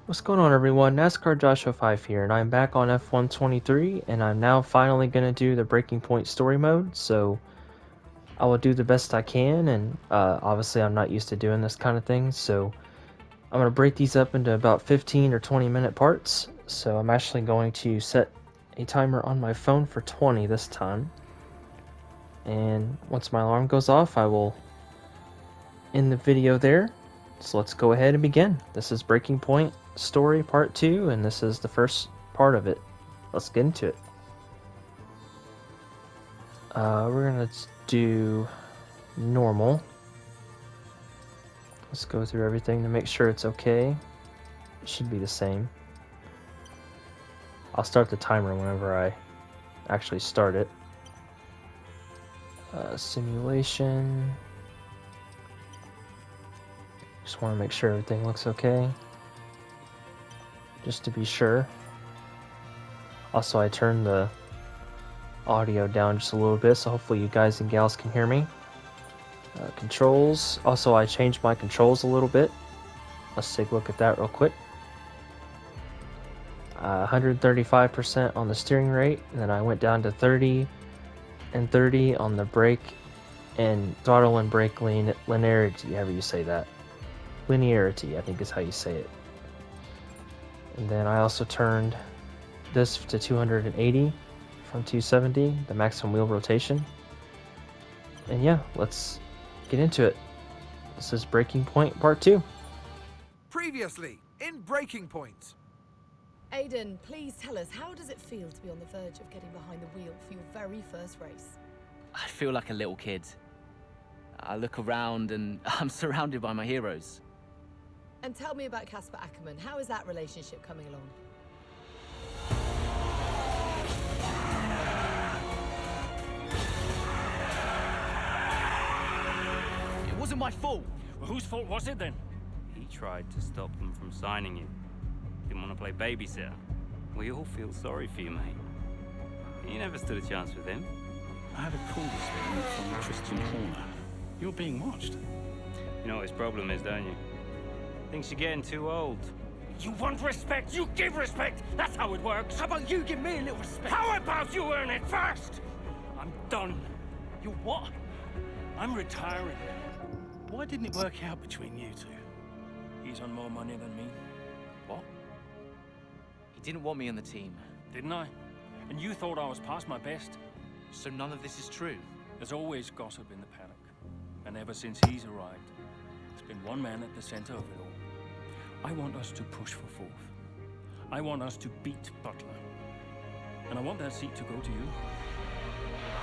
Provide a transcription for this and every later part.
What's going on, everyone? NASCAR Joshua 5 here, and I'm back on F123, and I'm now finally going to do the Breaking Point story mode, so I will do the best I can, and obviously I'm not used to doing this kind of thing, so I'm going to break these up into about 15 or 20 minute parts, so I'm actually going to set a timer on my phone for 20 this time, and once my alarm goes off, I will end the video there. So let's go ahead and begin. This is Breaking Point Story Part 2, and this is the first part of it. Let's get into it. We're gonna do normal. Let's go through everything to make sure it's okay. It should be the same. I'll start the timer whenever I actually start it. Simulation. Just want to make sure everything looks okay. Just to be sure. Also, I turned the audio down just a little bit, so hopefully you guys and gals can hear me. Controls. Also, I changed my controls a little bit. Let's take a look at that real quick. 135% on the steering rate, and then I went down to 30 and 30 on the brake and throttle and brake linearity, however you say that. Linearity, I think is how you say it. And then I also turned this to 280 from 270, the maximum wheel rotation. And yeah, let's get into it. This is Breaking Point Part 2. Previously, in Breaking Point. Aiden, please tell us, how does it feel to be on the verge of getting behind the wheel for your very first race? I feel like a little kid. I look around and I'm surrounded by my heroes. And tell me about Casper Ackerman. How is that relationship coming along? It wasn't my fault. Well, whose fault was it then? He tried to stop them from signing you. Didn't want to play babysitter. We all feel sorry for you, mate. You never stood a chance with him. I had a call this morning from Christian Horner. You're being watched. You know what his problem is, don't you? Thinks you're getting too old. You want respect, you give respect! That's how it works! How about you give me a little respect? How about you earn it first? I'm done. You what? I'm retiring. Why didn't it work out between you two? He's on more money than me. What? He didn't want me on the team. Didn't I? And you thought I was past my best? So none of this is true. There's always gossip in the paddock. And ever since he's arrived, there's been one man at the center of it all. I want us to push for fourth. I want us to beat Butler. And I want that seat to go to you.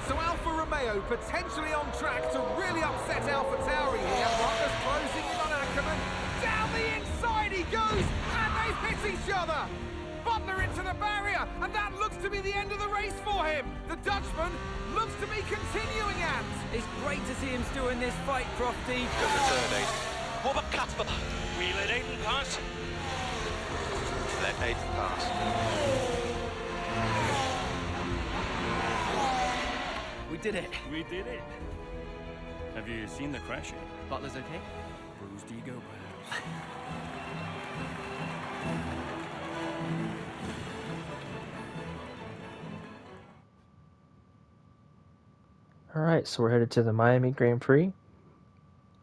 So Alfa Romeo potentially on track to really upset AlphaTauri here. Butler's closing in on Ackerman. Down the inside he goes, and they've hit each other. Butler into the barrier, and that looks to be the end of the race for him. The Dutchman looks to be continuing at. It's great to see him still in this fight, Crofty. Good return, Aiden. What about Casper? We let Aiden pass. Let Aiden pass. We did it. We did it. Have you seen the crash yet? Butler's okay? Bruised ego, perhaps. Alright, so we're headed to the Miami Grand Prix.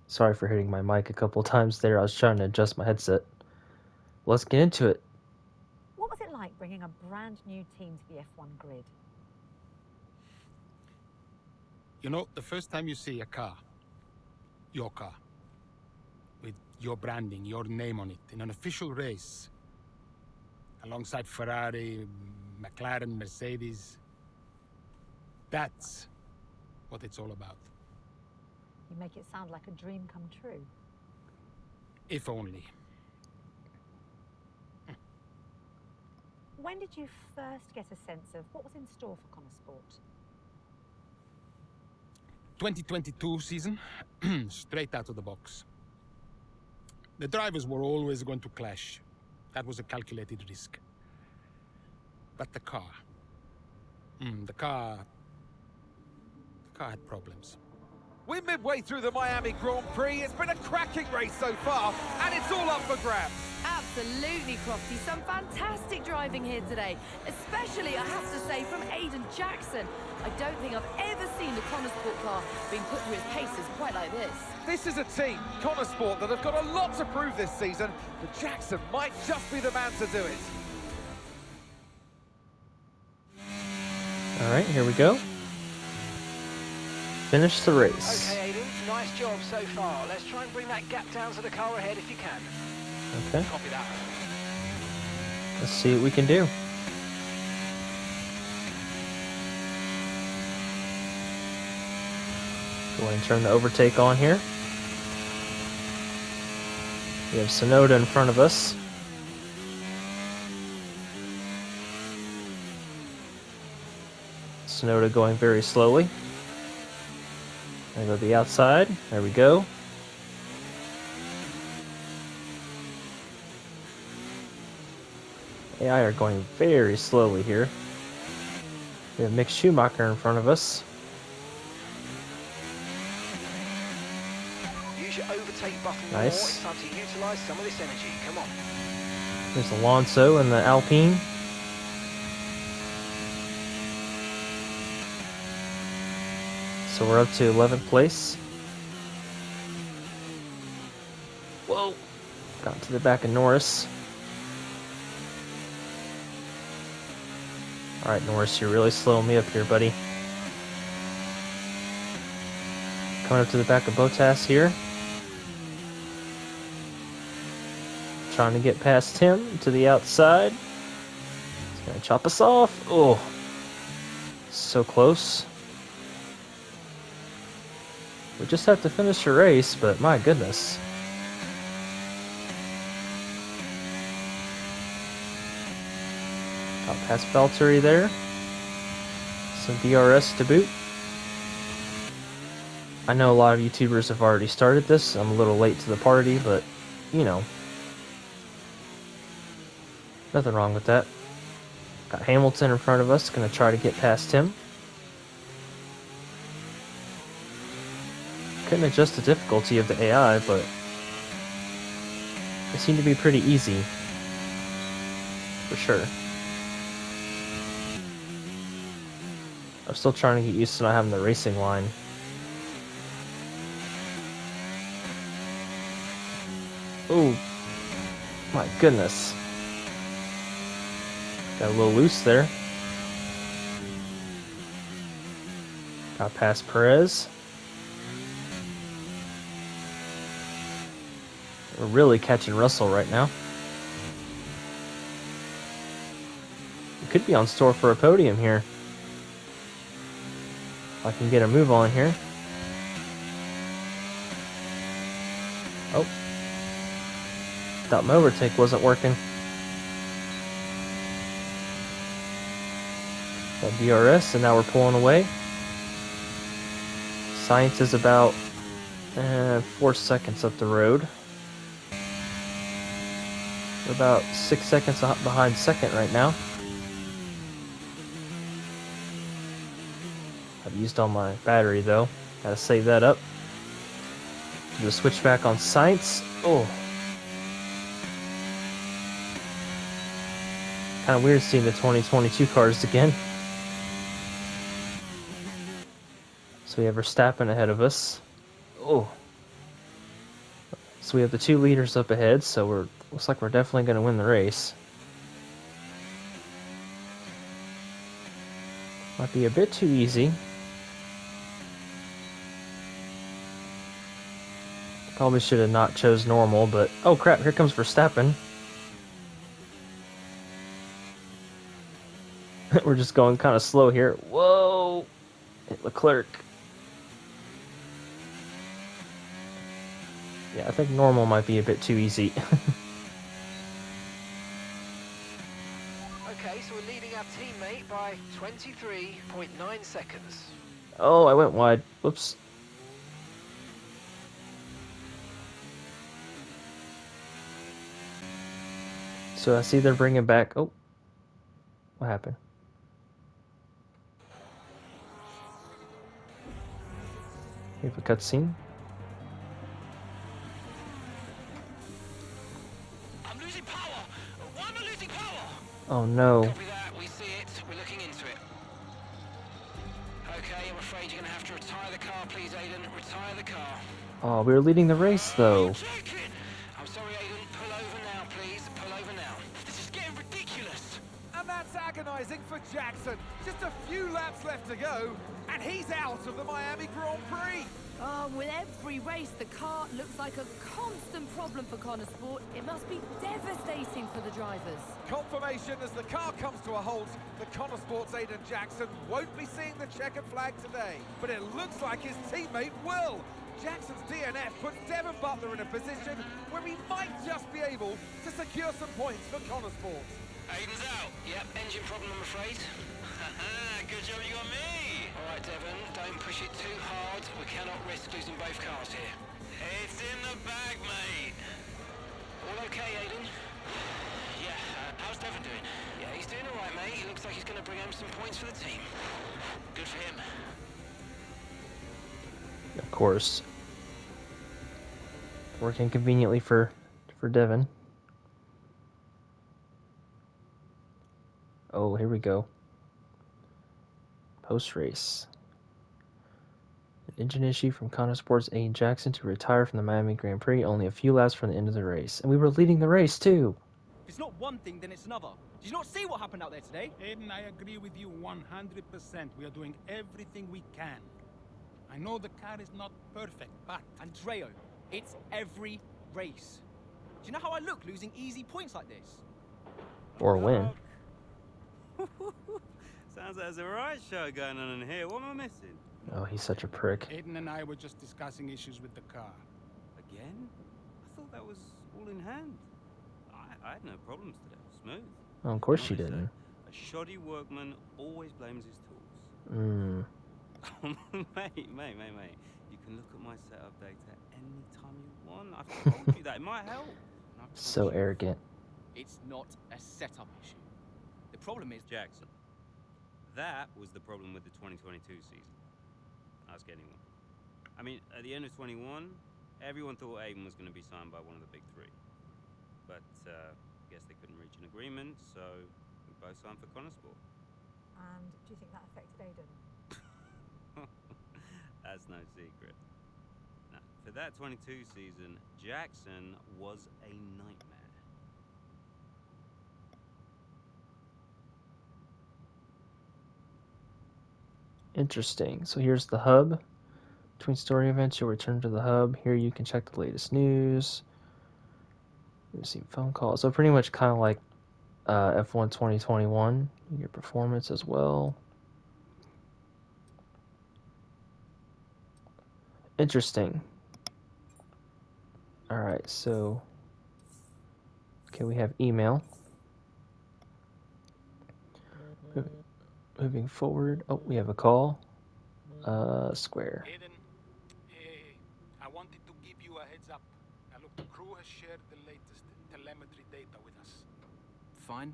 Sorry for hitting my mic a couple times there. I was trying to adjust my headset. Let's get into it. What was it like bringing a brand new team to the F1 grid? You know, the first time you see a car, your car, with your branding, your name on it, in an official race, alongside Ferrari, McLaren, Mercedes, that's what it's all about. You make it sound like a dream come true. If only. When did you first get a sense of what was in store for Connor Sport? 2022 season, straight out of the box. The drivers were always going to clash. That was a calculated risk. But the car... the car had problems. We're midway through the Miami Grand Prix. It's been a cracking race so far, and it's all up for grabs. Absolutely, Crofty. Some fantastic driving here today. Especially, I have to say, from Aiden Jackson. I don't think I've ever seen the Connorsport car being put through its paces quite like this. This is a team, Connorsport, that have got a lot to prove this season, but Jackson might just be the man to do it. All right, here we go. Finish the race. Okay, Aiden, nice job so far. Let's try and bring that gap down to the car ahead if you can. Okay. Copy that. Let's see what we can do. Go ahead and turn the overtake on here. We have Sonoda in front of us. Sonoda going very slowly. I go to the outside. There we go. AI are going very slowly here. We have Mick Schumacher in front of us. Use your overtake button more. Nice. It's time to utilize some of this energy. Come on. There's Alonso in the Alpine. So we're up to 11th place. Whoa! Got to the back of Norris. Alright, Norris, you're really slowing me up here, buddy. Coming up to the back of Bottas here. Trying to get past him to the outside. He's gonna chop us off. Oh, so close. We just have to finish the race, but my goodness. Got past Valtteri there. Some DRS to boot. I know a lot of YouTubers have already started this. I'm a little late to the party, but you know. Nothing wrong with that. Got Hamilton in front of us, gonna try to get past him. Couldn't adjust the difficulty of the AI, but they seem to be pretty easy. For sure. I'm still trying to get used to not having the racing line. Oh, my goodness. Got a little loose there. Got past Perez. We're really catching Russell right now. We could be on store for a podium here. If I can get a move on here. Oh. Thought my overtake wasn't working. Got DRS, and now we're pulling away. Science is about 4 seconds up the road. We're about 6 seconds behind second right now. I've used all my battery though. Gotta save that up. Do the switch back on Science. Oh. Kind of weird seeing the 2022 cars again. So we have Verstappen ahead of us. Oh. So we have the 2 leaders up ahead, so looks like we're definitely going to win the race. Might be a bit too easy. Probably should have not chose normal, but oh crap, here comes Verstappen. We're just going kind of slow here. Whoa! Hit Leclerc. Yeah, I think normal might be a bit too easy. Okay, so we're leading our teammate by 23.9 seconds. Oh, I went wide. Whoops. So I see they're bringing back... Oh. What happened? We have a cutscene. I'm losing power. Oh no. Copy that, we see it, we're looking into it. Okay, I'm afraid you're gonna have to retire the car, please, Aiden. Retire the car. Oh, we were leading the race though. I'm sorry, Aiden. Pull over now, please. Pull over now. This is getting ridiculous. And that's agonising for Jackson. Just a few laps left to go, and he's out of the Miami Grand Prix. Oh, with every race, the car looks like a constant problem for Connor Sport. It must be devastating for the drivers. Confirmation as the car comes to a halt. The Connor Sports Aiden Jackson won't be seeing the checkered flag today, but it looks like his teammate will. Jackson's DNF puts Devon Butler in a position where he might just be able to secure some points for Connor Sports. Aiden's out. Yep, engine problem, I'm afraid. Good job you got me. All right, Devon, don't push it too hard. We cannot risk losing both cars here. It's in the bag, mate. All okay, Aiden? Yeah, how's Devon doing? Yeah, he's doing all right, mate. He looks like he's going to bring home some points for the team. Good for him. Of course. Working conveniently for Devon. Oh, here we go. Post-race. An engine issue from Connor Sports Aiden Jackson to retire from the Miami Grand Prix only a few laps from the end of the race. And we were leading the race, too. If it's not one thing, then it's another. Did you not see what happened out there today? Aiden, I agree with you 100%. We are doing everything we can. I know the car is not perfect, but... Andreo, it's every race. Do you know how I look losing easy points like this? Or win. Sounds like there's a riot show going on in here. What am I missing? Oh, he's such a prick. Aiden and I were just discussing issues with the car. Again? I thought that was all in hand. I had no problems today. Smooth. Oh, of course Not she they say. didn't. A shoddy workman always blames his tools. Hmm. mate. You can look at my setup data anytime you want. I've told you that. It might help. So arrogant. It's not a setup issue. The problem is... Jackson. That was the problem with the 2022 season. Ask anyone. I mean, at the end of 21, everyone thought Aiden was going to be signed by one of the big three. But, I guess they couldn't reach an agreement, so we both signed for Connor Sport. And do you think that affected Aiden? That's no secret. Now, for that 22 season, Jackson was a nightmare. Interesting. So here's the hub. Between story events, you'll return to the hub. Here you can check the latest news. Receive phone calls. So pretty much kind of like F1 2021. Your performance as well. Interesting. Alright, so... Okay, we have email. Moving forward. Oh, we have a call. Square. Aiden, I wanted to give you a heads up. Now look, the crew has shared the latest telemetry data with us. Fine,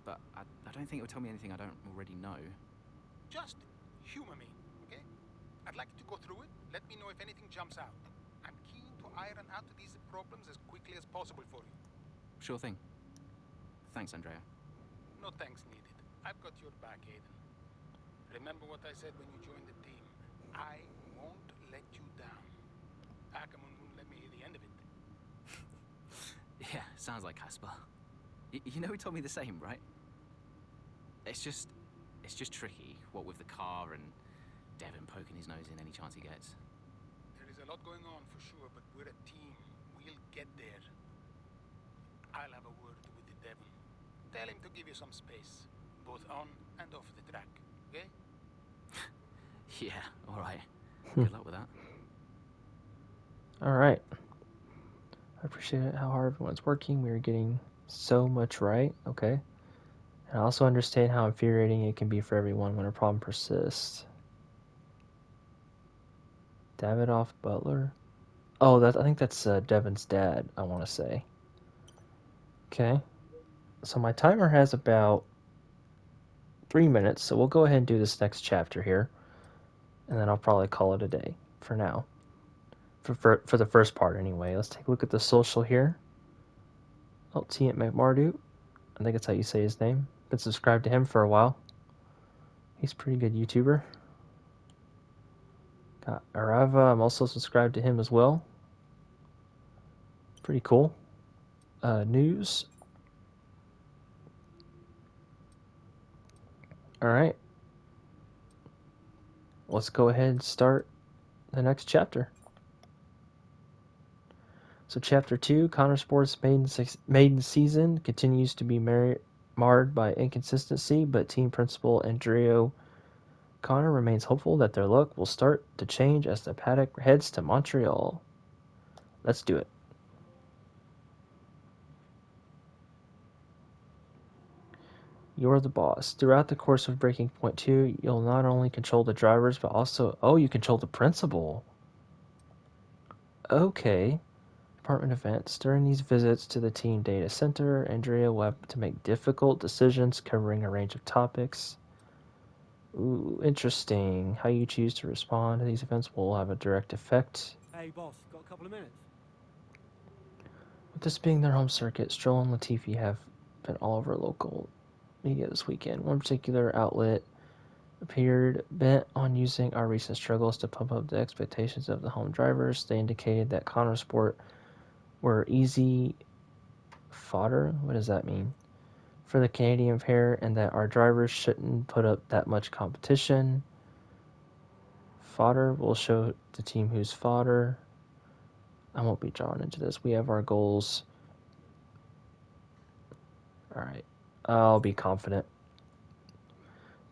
but I don't think it'll tell me anything I don't already know. Just humor me, okay? I'd like you to go through it. Let me know if anything jumps out. I'm keen to iron out these problems as quickly as possible for you. Sure thing. Thanks, Andrea. No thanks needed. I've got your back, Aiden. Remember what I said when you joined the team. I won't let you down. Ackerman won't let me hear the end of it. Yeah, sounds like Casper. You know he told me the same, right? It's just tricky, what with the car and Devon poking his nose in any chance he gets. There is a lot going on for sure, but we're a team. We'll get there. I'll have a word with the Devon. Tell him to give you some space, both on and off the track, okay? Yeah, alright. Good luck with that. Alright. I appreciate how hard everyone's working. We're getting so much right. Okay. And I also understand how infuriating it can be for everyone when a problem persists. Davidoff Butler? Oh, I think that's Devon's dad, I want to say. Okay. So my timer has about 3 minutes, so we'll go ahead and do this next chapter here. And then I'll probably call it a day for now. For the first part anyway. Let's take a look at the social here. LT at McMardu. I think that's how you say his name. Been subscribed to him for a while. He's a pretty good YouTuber. Got Arava, I'm also subscribed to him as well. Pretty cool. News. Alright. Let's go ahead and start the next chapter. So Chapter 2, Connor Sports maiden season continues to be marred by inconsistency, but team principal Andrea Connor remains hopeful that their luck will start to change as the paddock heads to Montreal. Let's do it. You're the boss. Throughout the course of Breaking Point 2, you'll not only control the drivers, but also... Oh, you control the principal. Okay. Department events. During these visits to the team data center, Andrea will have to make difficult decisions covering a range of topics. Ooh, interesting. How you choose to respond to these events will have a direct effect. Hey, boss, got a couple of minutes? With this being their home circuit, Stroll and Latifi have been all over local media this weekend. One particular outlet appeared bent on using our recent struggles to pump up the expectations of the home drivers. They indicated that Connor Sport were easy fodder. What does that mean? For the Canadian pair, and that our drivers shouldn't put up that much competition. Fodder will show the team who's fodder. I won't be drawn into this. We have our goals. Alright. I'll be confident.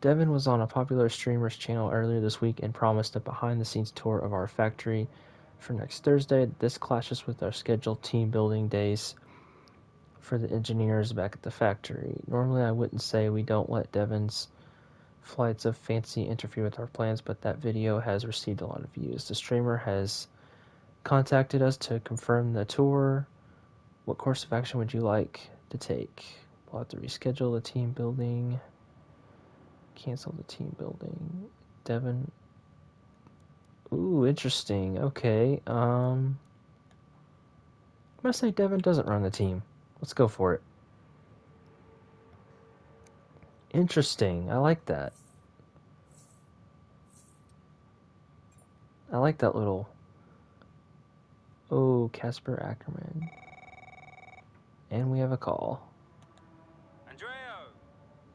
Devin was on a popular streamer's channel earlier this week and promised a behind-the-scenes tour of our factory for next Thursday. This clashes with our scheduled team building days for the engineers back at the factory. Normally I wouldn't say we don't let Devin's flights of fancy interfere with our plans, but that video has received a lot of views. The streamer has contacted us to confirm the tour. What course of action would you like to take? We'll have to reschedule the team building. Cancel the team building. Devin. Ooh, interesting. Okay. I'm gonna say Devin doesn't run the team. Let's go for it. Interesting. I like that. I like that little... Oh, Casper Ackerman. And we have a call. Andreo!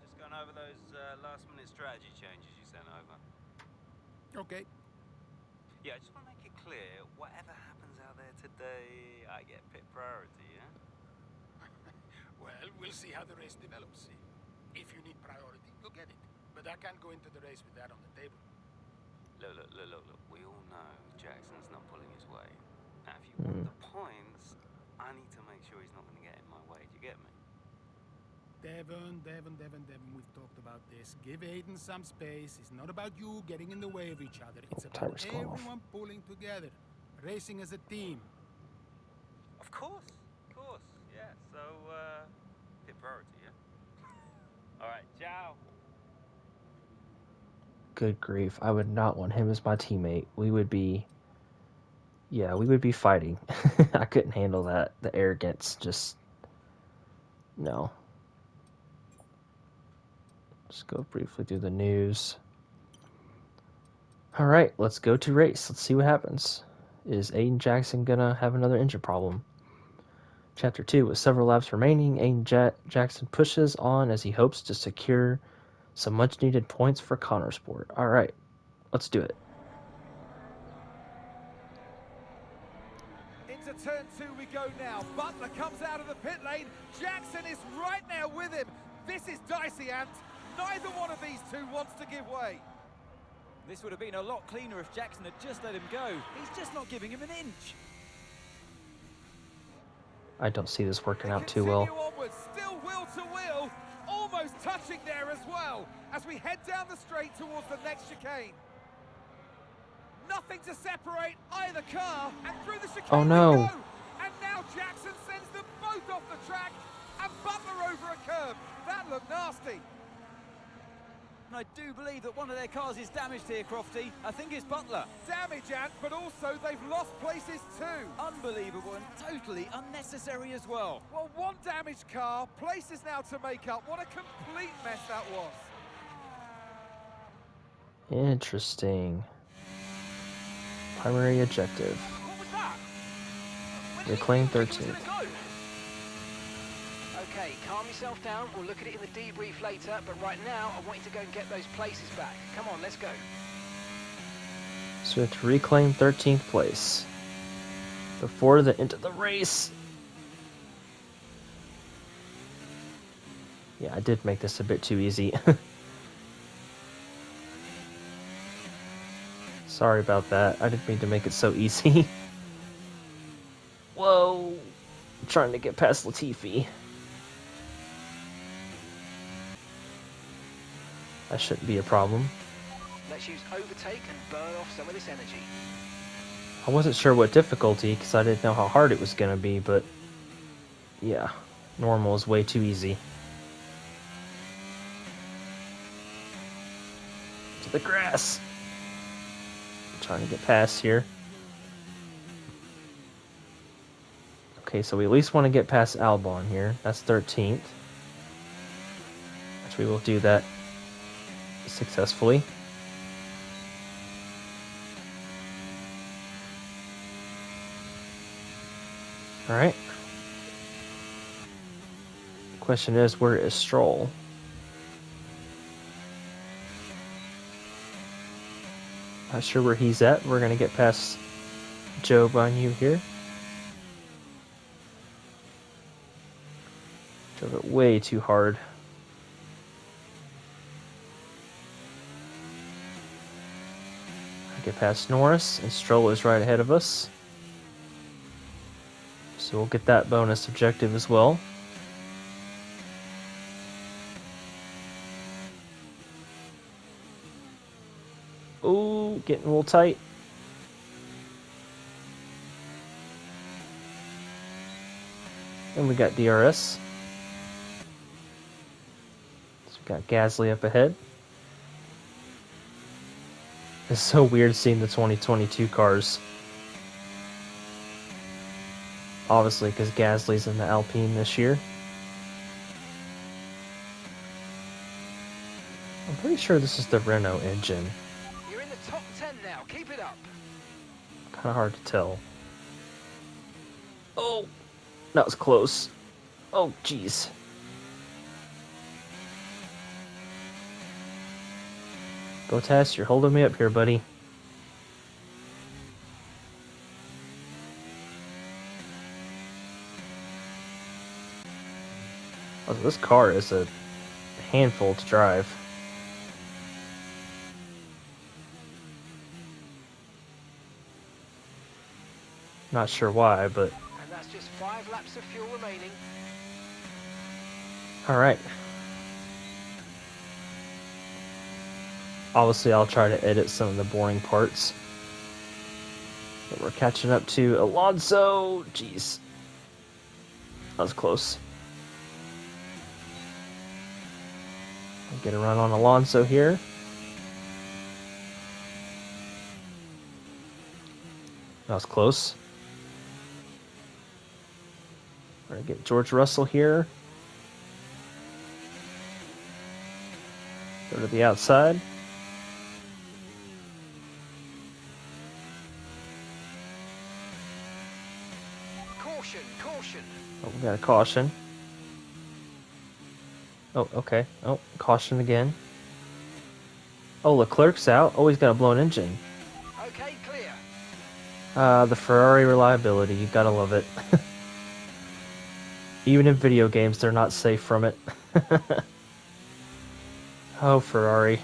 Just gone over those last-minute strategy changes you sent over. Okay. Yeah, I just want to make it clear, whatever happens out there today, I get pit priority, yeah? Well, we'll see how the race develops. If you need priority, you'll get it. But I can't go into the race with that on the table. Look. We all know Jackson's not pulling his weight. Now, if you want the points, I need to make sure he's not going to get in my way. Do you get me? Devon, we've talked about this. Give Aiden some space. It's not about you getting in the way of each other. It's about everyone pulling together, racing as a team. Of course, yeah. So, hit priority, yeah? Alright, ciao. Good grief. I would not want him as my teammate. We would be... Yeah, we would be fighting. I couldn't handle that. The arrogance just... No. Just go briefly through the news. Alright, let's go to race. Let's see what happens. Is Aiden Jackson gonna have another engine problem? Chapter 2. With several laps remaining, Aiden Jackson pushes on as he hopes to secure some much-needed points for Connor Sport. Alright, let's do it. Into turn 2 we go now. Butler comes out of the pit lane. Jackson is right now with him. This is dicey, Ant. Neither one of these two wants to give way. This would have been a lot cleaner if Jackson had just let him go. He's just not giving him an inch. I don't see this working out too well. Onwards, still wheel to wheel, almost touching there as well, as we head down the straight towards the next chicane. Nothing to separate either car, and through the chicane oh no. we go. And now Jackson sends them both off the track, and Butler over a curb. That looked nasty. And I do believe that one of their cars is damaged here, Crofty. I think it's Butler. Damage, Ant, but also they've lost places too. Unbelievable and totally unnecessary as well. Well, one damaged car, places now to make up. What a complete mess that was. Interesting. Primary objective. What was that? Reclaim Where do 13th. you think he was gonna go? Okay, calm yourself down. We'll look at it in the debrief later, but right now I want you to go and get those places back. Come on, let's go. So we have to reclaim 13th place before the end of the race. Yeah, I did make this a bit too easy. Sorry about that. I didn't mean to make it so easy. Whoa! I'm trying to get past Latifi. That shouldn't be a problem. Let's use overtake and burn off some of this energy. I wasn't sure what difficulty because I didn't know how hard it was going to be, but yeah, normal is way too easy. To the grass. I'm trying to get past here. Okay, so we at least want to get past Albon here. That's 13th. Which we will do that successfully. Alright. Question is, where is Stroll? Not sure where he's at. We're going to get past Joe Banyu here. Drove it way too hard. Get past Norris, and Stroll is right ahead of us. So we'll get that bonus objective as well. Ooh, getting a little tight. And we got DRS. So we got Gasly up ahead. It's so weird seeing the 2022 cars. Obviously, because Gasly's in the Alpine this year. I'm pretty sure this is the Renault engine. You're in the top 10 now. Keep it up. Kind of hard to tell. Oh, that was close. Oh, jeez. Bottas, you're holding me up here, buddy. Oh, this car is a handful to drive. Not sure why, but... And that's just 5 laps of fuel remaining. Alright. Obviously, I'll try to edit some of the boring parts. But we're catching up to Alonso. Jeez. That was close. I'll get a run on Alonso here. That was close. We're going to get George Russell here. Go to the outside. Caution, caution. Oh, we got a caution. Oh, okay. Oh, caution again. Oh, Leclerc's out. Oh, he's got a blown engine. Okay, clear. The Ferrari reliability. You gotta love it. Even in video games, they're not safe from it. Oh, Ferrari.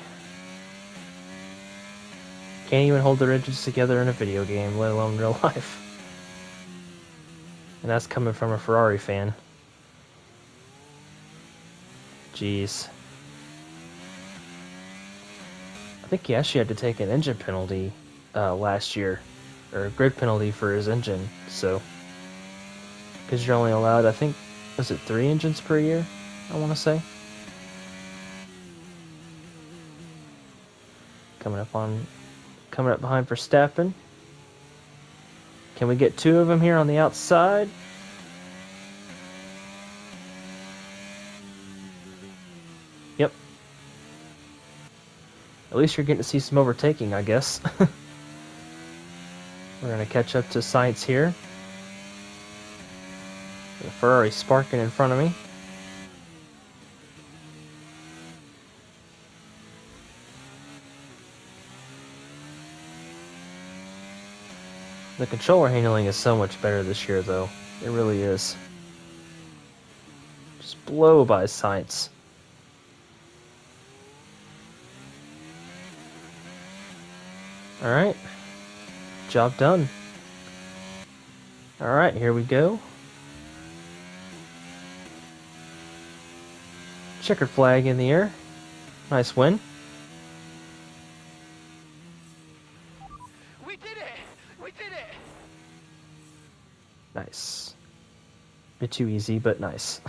Can't even hold their engines together in a video game, let alone real life. And that's coming from a Ferrari fan. Jeez. I think he actually had to take an engine penalty last year. Or a grid penalty for his engine, so... Because you're only allowed, I think, was it 3 engines per year? I want to say. Coming up behind Verstappen. Can we get two of them here on the outside? Yep. At least you're getting to see some overtaking, I guess. We're going to catch up to Sainz here. The Ferrari sparking in front of me. The controller handling is so much better this year, though. It really is. Just blow by Sainz. Alright. Job done. Alright, here we go. Checkered flag in the air. Nice win. We did it! We did it! Nice. Bit too easy, but nice.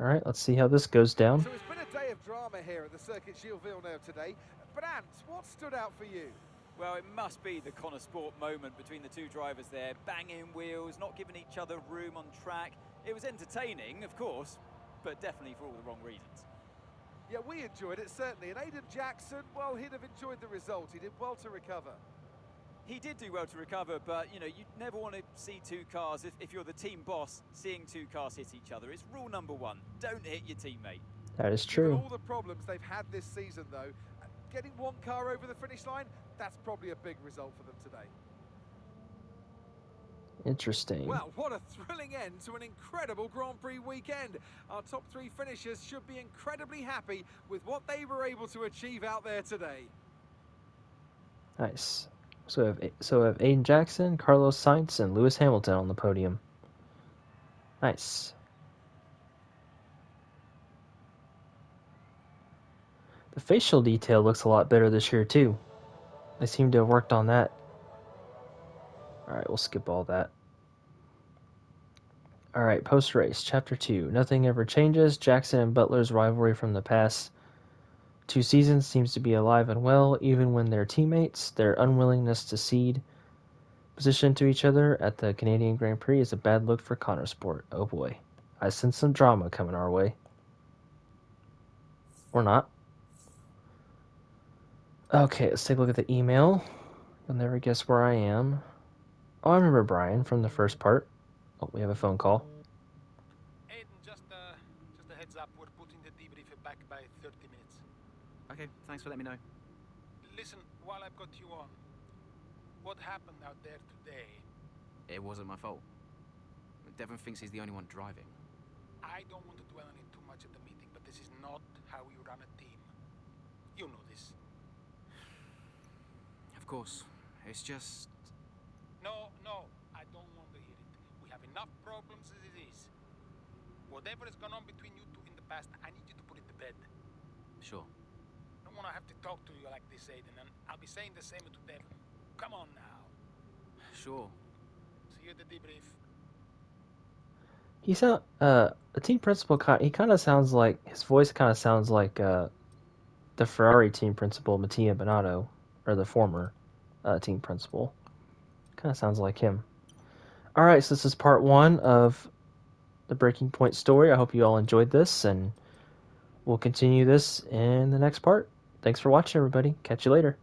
Alright, let's see how this goes down. So it's been a day of drama here at the Circuit Gilles Villeneuve today. But Ant, what stood out for you? Well, it must be the Connor Sport moment between the two drivers there. Banging wheels, not giving each other room on track. It was entertaining, of course, but definitely for all the wrong reasons. Yeah, we enjoyed it, certainly. And Aiden Jackson, well, he'd have enjoyed the result. He did well to recover. He did do well to recover, but, you know, you never want to see two cars, if you're the team boss, seeing two cars hit each other. It's rule number one. Don't hit your teammate. That is Given true. all the problems they've had this season, though, getting one car over the finish line, that's probably a big result for them today. Interesting. Well, what a thrilling end to an incredible Grand Prix weekend. Our top three finishers should be incredibly happy with what they were able to achieve out there today. Nice. So we have Aiden Jackson, Carlos Sainz, and Lewis Hamilton on the podium. Nice. The facial detail looks a lot better this year too. They seem to have worked on that. Alright, we'll skip all that. Alright, post-race, Chapter 2. Nothing ever changes. Jackson and Butler's rivalry from the past 2 seasons seems to be alive and well, even when they're teammates. Their unwillingness to cede position to each other at the Canadian Grand Prix is a bad look for Connor Sport. Oh boy. I sense some drama coming our way. Or not. Okay, let's take a look at the email. You'll never guess where I am. Oh, I remember Brian from the first part. Oh, we have a phone call. Aiden, just a heads up. We're putting the debrief back by 30 minutes. Okay, thanks for letting me know. Listen, while I've got you on, what happened out there today? It wasn't my fault. Devon thinks he's the only one driving. I don't want to dwell on it too much at the meeting, but this is not how you run a team. You know this. Of course. It's just... No, I don't want to hear it. We have enough problems as it is. Whatever has gone on between you two in the past, I need you to put it to bed. Sure. I don't want to have to talk to you like this, Aiden, and I'll be saying the same to Devon. Come on now. Sure. See you at the debrief. He sound a team principal. He kind of sounds like his voice kind of sounds like the Ferrari team principal Mattia Binotto, or the former team principal. Kind of sounds like him. All right, so this is part 1 of the Breaking Point story. I hope you all enjoyed this, and we'll continue this in the next part. Thanks for watching, everybody. Catch you later.